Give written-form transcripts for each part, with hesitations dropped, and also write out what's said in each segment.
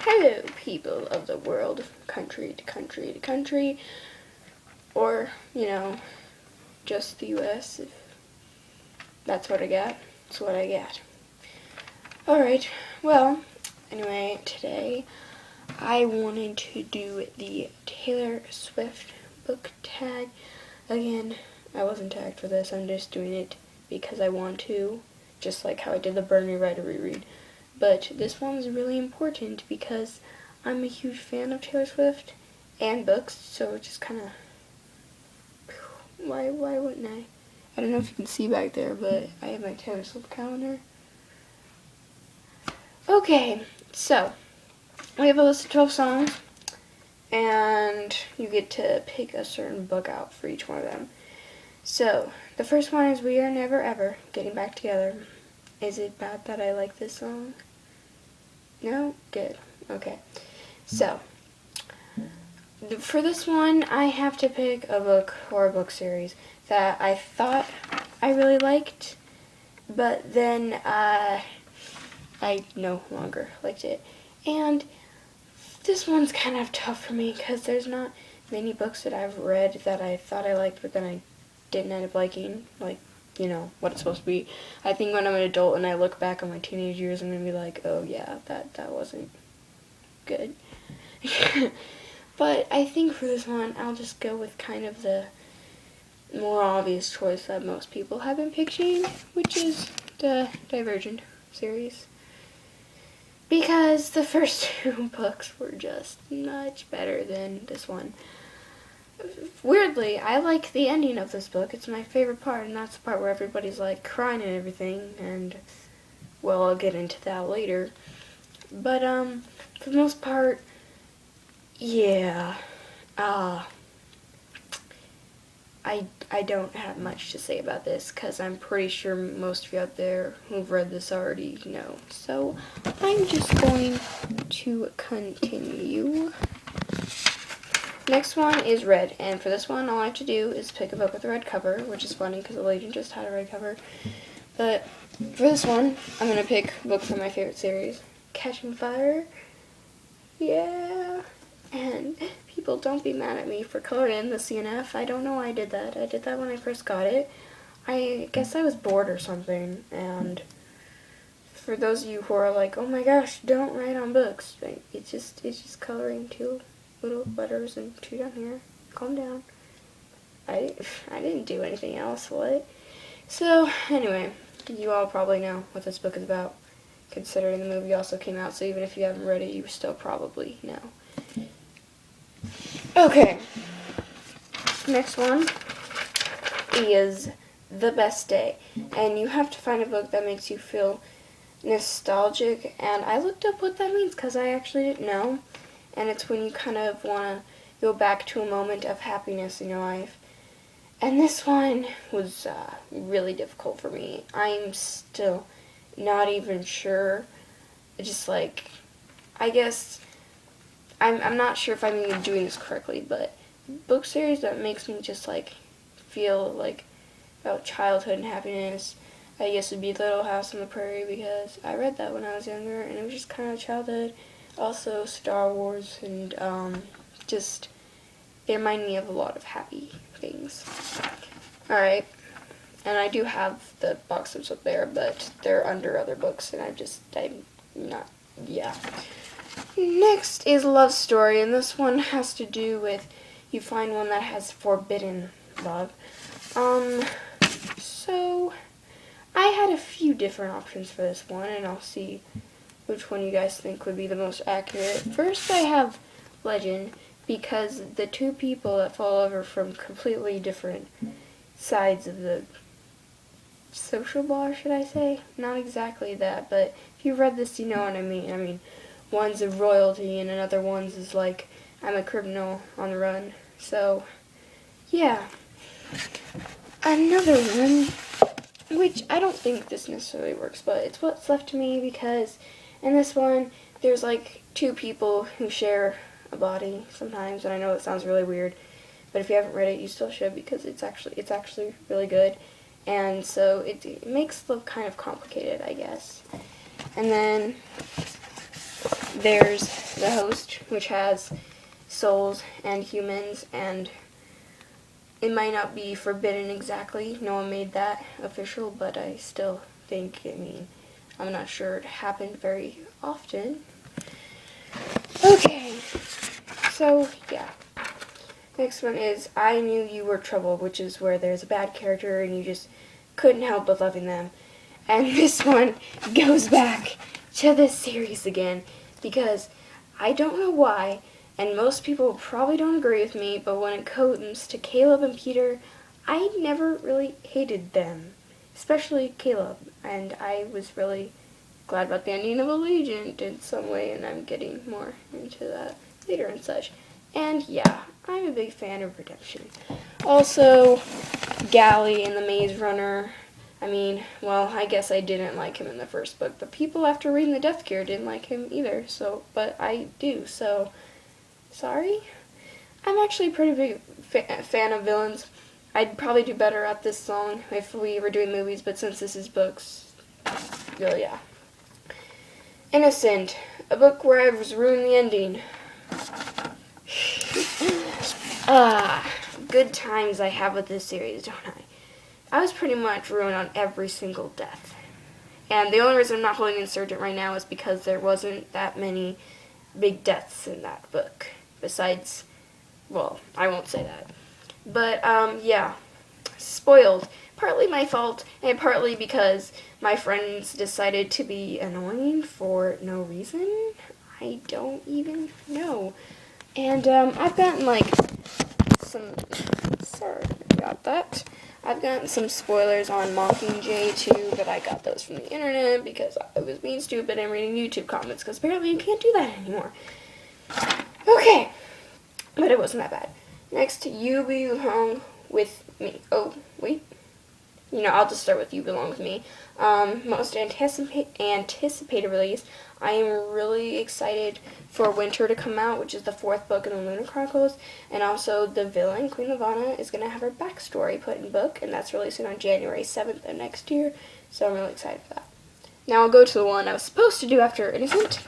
Hello, people of the world, country to country to country, or, just the U.S., if that's what I got. That's what I got. Alright, well, anyway, today I wanted to do the Taylor Swift book tag. Again, I wasn't tagged for this, I'm just doing it because I want to, just like how I did the Bernie Writer reread. But this one's really important because I'm a huge fan of Taylor Swift and books, so it just kind of, why wouldn't I? I don't know if you can see back there, but I have my Taylor Swift calendar. Okay, so we have a list of 12 songs, and you get to pick a certain book out for each one of them. So, the first one is We Are Never Ever Getting Back Together. Is it bad that I like this song? No? Good. Okay. So, for this one, I have to pick a book or a book series that I thought I really liked, but then I no longer liked it. And this one's kind of tough for me because there's not many books that I've read that I thought I liked, but then I didn't end up liking, like, what it's supposed to be. I think when I'm an adult and I look back on my teenage years, I'm going to be like, oh yeah, that wasn't good. But I think for this one, I'll just go with kind of the more obvious choice that most people have been picking, which is the Divergent series. Because the first two books were just much better than this one. Weirdly, I like the ending of this book. It's my favorite part, and that's the part where everybody's like crying and everything, and well, I'll get into that later. But for the most part, yeah, I don't have much to say about this because I'm pretty sure most of you out there who've read this already know. So I'm just going to continue. Next one is Red, and for this one all I have to do is pick a book with a red cover, which is funny because the Legend just had a red cover. But for this one, I'm going to pick a book from my favorite series, Catching Fire. Yeah. And people, don't be mad at me for coloring in the CNF. I don't know why I did that. I did that when I first got it. I guess I was bored or something, and for those of you who are like, oh my gosh, don't write on books, it's just coloring two little letters and two down here. Calm down. I didn't do anything else, what? So, anyway, you all probably know what this book is about, considering the movie also came out, so even if you haven't read it, you still probably know. Okay, next one is The Best Day, and you have to find a book that makes you feel nostalgic, and I looked up what that means because I actually didn't know, and it's when you kind of want to go back to a moment of happiness in your life. And this one was really difficult for me. I'm still not even sure. Just like, I guess, I'm not sure if I'm even doing this correctly, but book series that makes me just like feel like about childhood and happiness, I guess would be Little House on the Prairie, because I read that when I was younger and it was just kind of childhood. Also Star Wars, and just they remind me of a lot of happy things. Alright, and I do have the boxes up there, but they're under other books, and I'm not, yeah. Next is Love Story, and this one has to do with you find one that has forbidden love. So I had a few different options for this one, and I'll see which one you guys think would be the most accurate. First, I have Legend, because the two people that fall over from completely different sides of the social bar, should I say? Not exactly that, but if you read this, you know what I mean. I mean, one's a royalty and another one's is like, I'm a criminal on the run. So, yeah. Another one, which I don't think this necessarily works, but it's what's left to me, because in this one, there's like two people who share a body sometimes, and I know it sounds really weird, but if you haven't read it, you still should, because it's actually really good, and so it makes love kind of complicated, I guess. And then there's The Host, which has souls and humans, and it might not be forbidden exactly. No one made that official, but I still think, I'm not sure it happened very often. Okay, so yeah. Next one is I Knew You Were Trouble, which is where there's a bad character and you just couldn't help but loving them. And this one goes back to this series again because I don't know why, and most people probably don't agree with me, but when it comes to Caleb and Peter, I never really hated them, especially Caleb, and I was really glad about the ending of Allegiant in some way, and I'm getting more into that later and such. And yeah, I'm a big fan of Redemption. Also, Gally in The Maze Runner. I guess I didn't like him in the first book, but people after reading The Death Cure didn't like him either, but I do, so sorry. I'm actually a pretty big fan of villains. I'd probably do better at this song if we were doing movies, but since this is books, really, yeah. Innocent, a book where I was ruining the ending. Good times I have with this series, don't I? I was pretty much ruined on every single death. And the only reason I'm not holding Insurgent right now is because there wasn't that many big deaths in that book. Besides, well, I won't say that. But, yeah. Spoiled. Partly my fault, and partly because my friends decided to be annoying for no reason. I don't even know. And, I've gotten, I've gotten some spoilers on Mockingjay too, but I got those from the internet because I was being stupid and reading YouTube comments, because apparently you can't do that anymore. Okay, but it wasn't that bad. Next, You Belong With Me. Oh, wait. I'll just start with You Belong With Me. Most anticipated release. I am really excited for Winter to come out, which is the 4th book in the Lunar Chronicles, and also the villain, Queen Lavanna, is going to have her backstory put in book, and that's releasing on January 7th of next year, so I'm really excited for that. Now I'll go to the one I was supposed to do after Innocent.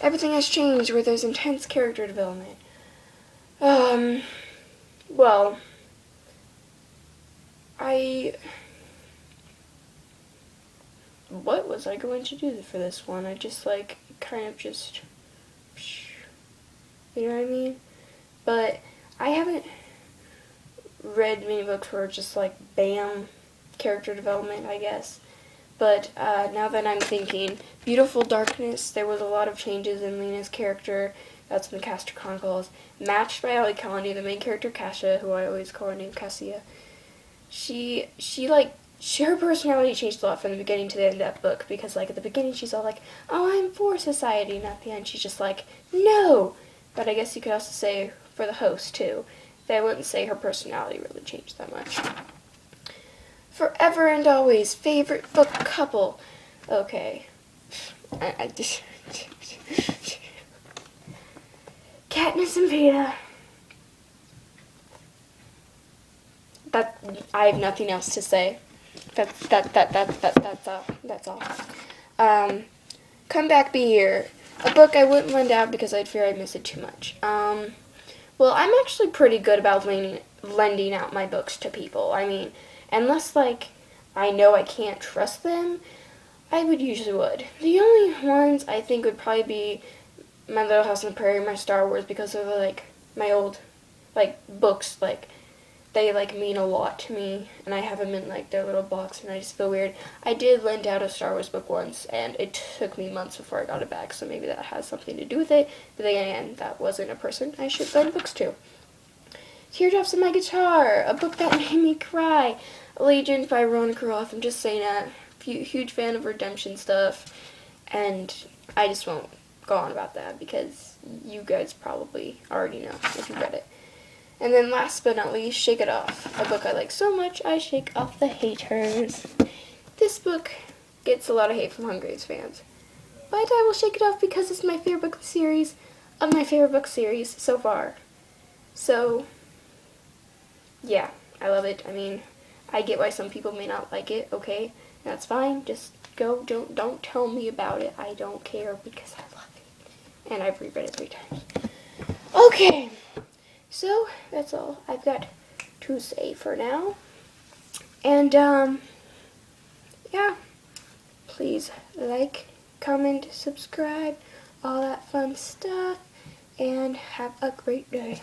Everything Has Changed, where there's intense character development. Well, what was I going to do for this one? I just, you know what I mean? But I haven't read many books where it's just, bam, character development, I guess. But now that I'm thinking, Beautiful Darkness, there was a lot of changes in Lena's character. That's in the Castor Chronicles. Matched by Ali Colony, the main character, Cassia, who I always call her name Cassia. Her personality changed a lot from the beginning to the end of that book, because, at the beginning she's all like, oh, I'm for society, and at the end she's just like, no! But I guess you could also say for the Host, too. That I wouldn't say her personality really changed that much. Forever and Always, favorite book couple. Okay. Katniss and Peeta. I have nothing else to say. That's all. Come Back, Be Here. A book I wouldn't lend out because I'd fear I'd miss it too much. Well, I'm actually pretty good about lending out my books to people. Unless, I know I can't trust them, I usually would. The only ones I think would probably be My Little House on the Prairie and my Star Wars, because they're, my old, books, they, mean a lot to me, and I have them in, their little box, and I just feel weird. I did lend out a Star Wars book once, and it took me months before I got it back, so maybe that has something to do with it, but then again, that wasn't a person I should lend books to. Teardrops on My Guitar, a book that made me cry. Allegiant by Veronica Roth, I'm just saying that. Huge fan of Redemption stuff, and I just won't go on about that, because you guys probably already know if you read it. And then last but not least, Shake It Off, a book I like so much, I shake off the haters. This book gets a lot of hate from Hunger fans, but I will shake it off because it's my favorite book series so far. So, yeah, I love it. I get why some people may not like it, okay, that's fine, just go, don't tell me about it, I don't care, because I love it. and I've reread it 3 times. Okay, so that's all I've got to say for now. And, yeah, please like, comment, subscribe, all that fun stuff, and have a great day.